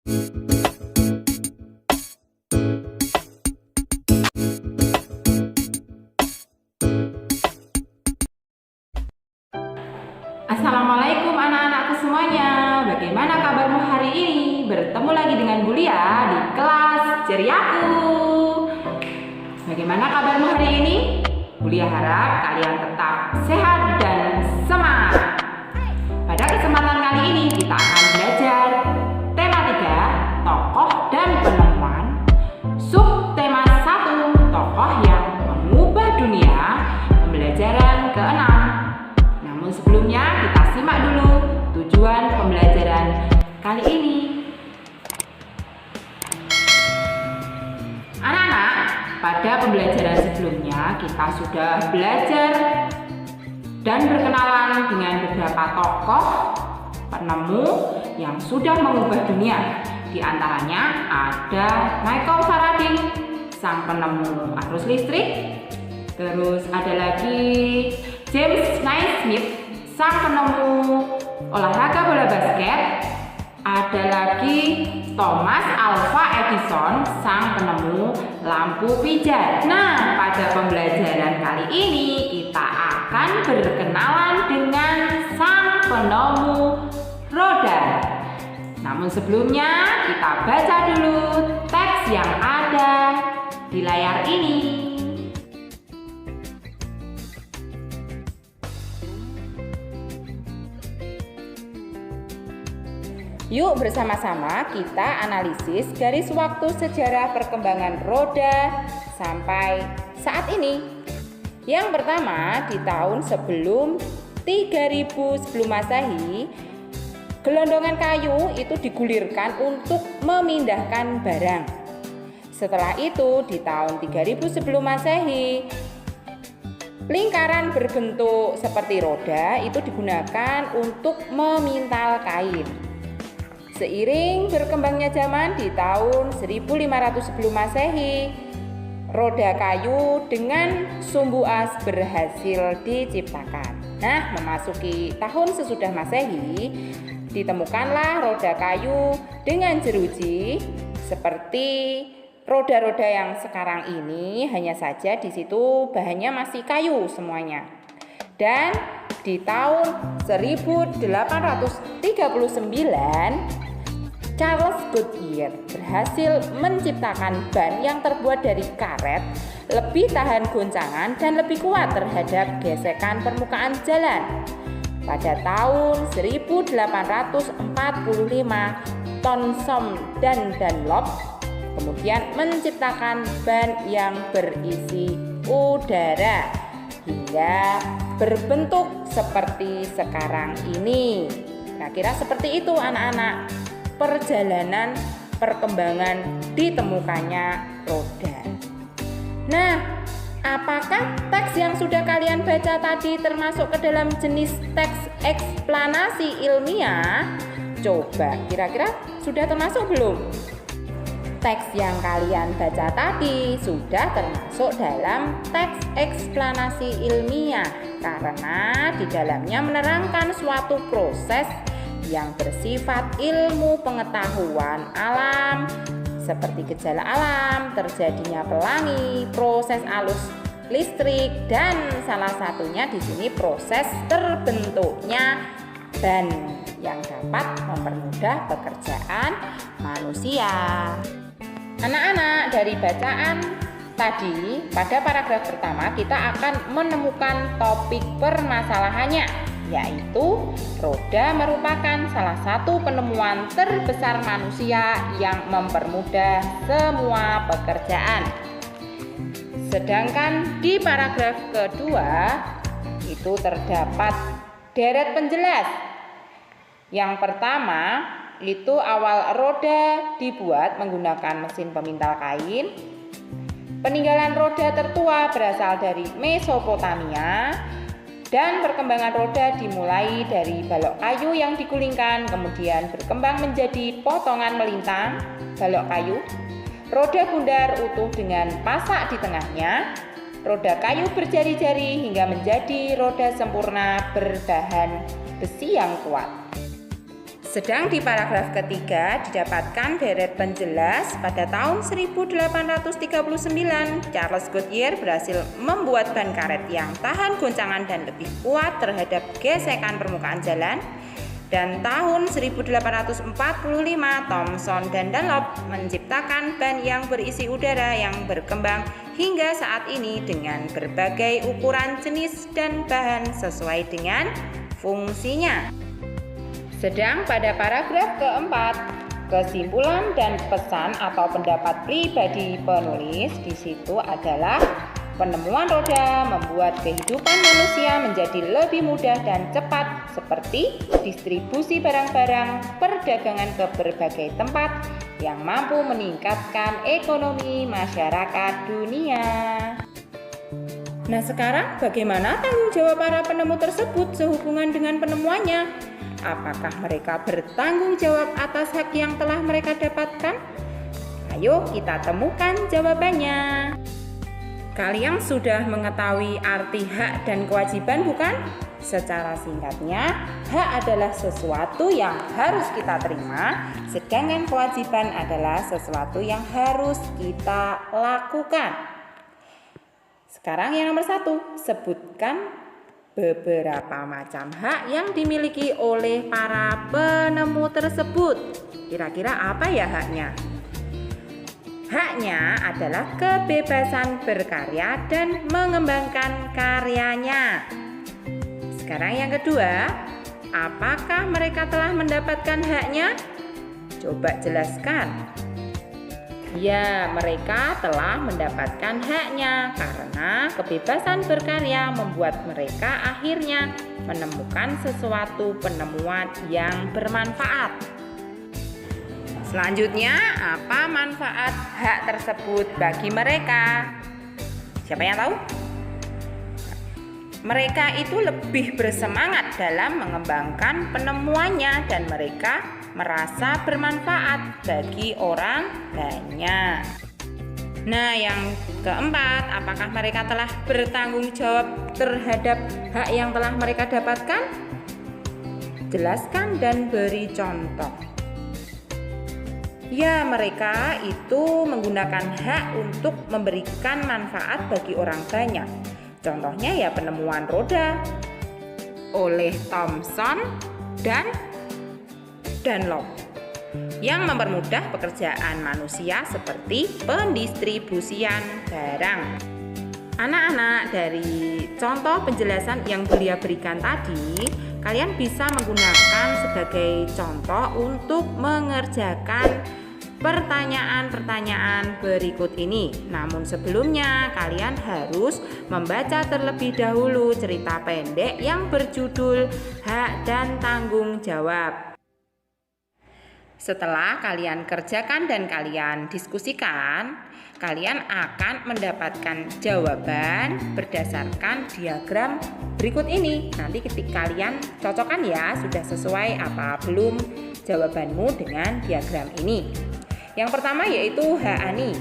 Assalamualaikum anak-anakku semuanya. Bagaimana kabarmu hari ini? Bertemu lagi dengan Bu Lia di kelas Ceriaku. Bagaimana kabarmu hari ini? Bu Lia harap kalian tetap sehat dan semangat. Pada kesempatan kali ini kita akan belajar tema 3, tokoh dan penemuan. Subtema 1, tokoh yang mengubah dunia. Pembelajaran ke-6. Namun sebelumnya kita simak dulu tujuan pembelajaran kali ini. Anak-anak, pada pembelajaran sebelumnya kita sudah belajar dan berkenalan dengan beberapa tokoh penemu yang sudah mengubah dunia. Di antaranya ada Michael Faraday, sang penemu arus listrik. Terus ada lagi James Naismith, sang penemu olahraga bola basket. Ada lagi Thomas Alva Edison, sang penemu lampu pijat. Nah, pada pembelajaran kali ini kita akan berkenalan dengan sang penemu roda. Namun sebelumnya kita baca dulu teks yang ada di layar ini. Yuk bersama-sama kita analisis garis waktu sejarah perkembangan roda sampai saat ini. Yang pertama, di tahun sebelum 3000 sebelum Masehi, gelondongan kayu itu digulirkan untuk memindahkan barang. Setelah itu, di tahun 3000 sebelum Masehi, lingkaran berbentuk seperti roda itu digunakan untuk memintal kain. Seiring berkembangnya zaman, di tahun 1500 sebelum Masehi, roda kayu dengan sumbu as berhasil diciptakan. Nah, memasuki tahun sesudah Masehi, ditemukanlah roda kayu dengan jeruji seperti roda-roda yang sekarang ini, hanya saja di situ bahannya masih kayu semuanya. Dan di tahun 1839, Charles Goodyear berhasil menciptakan ban yang terbuat dari karet, lebih tahan goncangan dan lebih kuat terhadap gesekan permukaan jalan. Pada tahun 1845, Thomson dan Dunlop kemudian menciptakan ban yang berisi udara hingga berbentuk seperti sekarang ini. Kira-kira seperti itu anak-anak, perjalanan perkembangan ditemukannya roda. Nah, apakah teks yang sudah kalian baca tadi termasuk ke dalam jenis teks eksplanasi ilmiah? Coba kira-kira sudah termasuk belum? Teks yang kalian baca tadi sudah termasuk dalam teks eksplanasi ilmiah karena di dalamnya menerangkan suatu proses yang bersifat ilmu pengetahuan alam seperti gejala alam, terjadinya pelangi, proses arus listrik, dan salah satunya di sini proses terbentuknya ban yang dapat mempermudah pekerjaan manusia. Anak-anak, dari bacaan tadi pada paragraf pertama kita akan menemukan topik permasalahannya, yaitu roda merupakan salah satu penemuan terbesar manusia yang mempermudah semua pekerjaan. Sedangkan di paragraf kedua itu terdapat deret penjelas. Yang pertama itu awal roda dibuat menggunakan mesin pemintal kain. Peninggalan roda tertua berasal dari Mesopotamia. Dan perkembangan roda dimulai dari balok kayu yang digulingkan, kemudian berkembang menjadi potongan melintang balok kayu, roda bundar utuh dengan pasak di tengahnya, roda kayu berjari-jari hingga menjadi roda sempurna berbahan besi yang kuat. Sedang di paragraf ketiga didapatkan deret penjelas pada tahun 1839 Charles Goodyear berhasil membuat ban karet yang tahan goncangan dan lebih kuat terhadap gesekan permukaan jalan. Dan tahun 1845 Thomson dan Dunlop menciptakan ban yang berisi udara yang berkembang hingga saat ini dengan berbagai ukuran, jenis, dan bahan sesuai dengan fungsinya. Sedang pada paragraf keempat, kesimpulan dan pesan atau pendapat pribadi penulis di situ adalah penemuan roda membuat kehidupan manusia menjadi lebih mudah dan cepat, seperti distribusi barang-barang, perdagangan ke berbagai tempat yang mampu meningkatkan ekonomi masyarakat dunia. Nah, sekarang bagaimana tanggung jawab para penemu tersebut sehubungan dengan penemuannya? Apakah mereka bertanggung jawab atas hak yang telah mereka dapatkan? Ayo kita temukan jawabannya. Kalian sudah mengetahui arti hak dan kewajiban, bukan? Secara singkatnya, hak adalah sesuatu yang harus kita terima, sedangkan kewajiban adalah sesuatu yang harus kita lakukan. Sekarang yang nomor 1, sebutkan beberapa macam hak yang dimiliki oleh para penemu tersebut. Kira-kira apa ya haknya? Haknya adalah kebebasan berkarya dan mengembangkan karyanya. Sekarang yang kedua, apakah mereka telah mendapatkan haknya? Coba jelaskan. Ya, mereka telah mendapatkan haknya karena kebebasan berkarya membuat mereka akhirnya menemukan sesuatu penemuan yang bermanfaat. Selanjutnya, apa manfaat hak tersebut bagi mereka? Siapa yang tahu? Mereka itu lebih bersemangat dalam mengembangkan penemuannya dan mereka merasa bermanfaat bagi orang banyak. Nah, yang keempat, apakah mereka telah bertanggung jawab terhadap hak yang telah mereka dapatkan? Jelaskan dan beri contoh. Ya, mereka itu menggunakan hak untuk memberikan manfaat bagi orang banyak. Contohnya ya penemuan roda oleh Thomson dan Dunlop yang mempermudah pekerjaan manusia seperti pendistribusian barang. Anak-anak, dari contoh penjelasan yang Bulia berikan tadi, kalian bisa menggunakan sebagai contoh untuk mengerjakan pertanyaan-pertanyaan berikut ini. Namun sebelumnya kalian harus membaca terlebih dahulu cerita pendek yang berjudul Hak dan Tanggung Jawab. Setelah kalian kerjakan dan kalian diskusikan, kalian akan mendapatkan jawaban berdasarkan diagram berikut ini. Nanti ketika kalian cocokkan ya, sudah sesuai apa belum jawabanmu dengan diagram ini. Yang pertama yaitu hak Ani.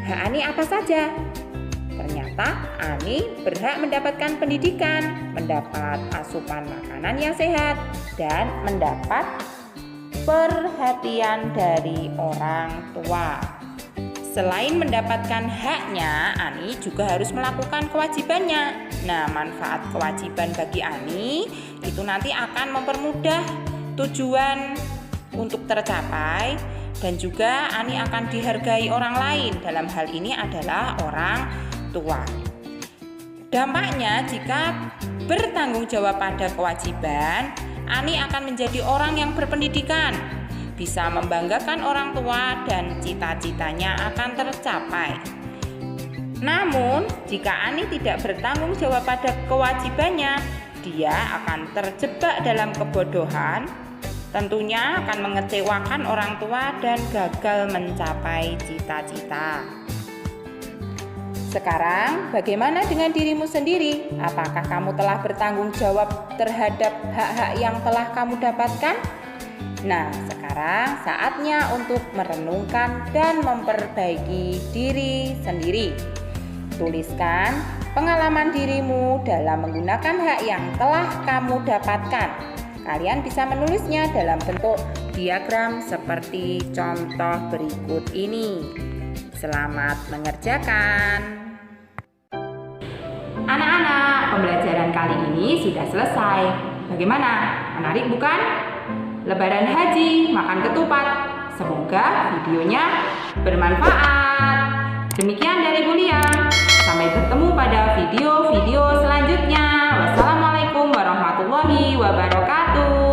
Hak Ani apa saja? Ternyata Ani berhak mendapatkan pendidikan, mendapat asupan makanan yang sehat, dan mendapat perhatian dari orang tua. Selain mendapatkan haknya, Ani juga harus melakukan kewajibannya. Nah, manfaat kewajiban bagi Ani itu nanti akan mempermudah tujuan untuk tercapai, dan juga Ani akan dihargai orang lain. Dalam hal ini adalah orang tua. Dampaknya, jika bertanggung jawab pada kewajiban, Ani akan menjadi orang yang berpendidikan, bisa membanggakan orang tua, dan cita-citanya akan tercapai. Namun, jika Ani tidak bertanggung jawab pada kewajibannya, dia akan terjebak dalam kebodohan, tentunya akan mengecewakan orang tua dan gagal mencapai cita-cita. Sekarang, bagaimana dengan dirimu sendiri? Apakah kamu telah bertanggung jawab terhadap hak-hak yang telah kamu dapatkan? Nah, sekarang saatnya untuk merenungkan dan memperbaiki diri sendiri. Tuliskan pengalaman dirimu dalam menggunakan hak yang telah kamu dapatkan. Kalian bisa menulisnya dalam bentuk diagram seperti contoh berikut ini. Selamat mengerjakan. Anak-anak, pembelajaran kali ini sudah selesai. Bagaimana? Menarik bukan? Lebaran haji, makan ketupat. Semoga videonya bermanfaat. Demikian dari Bu Liang. Sampai bertemu pada video-video selanjutnya. Wassalamualaikum warahmatullahi wabarakatuh.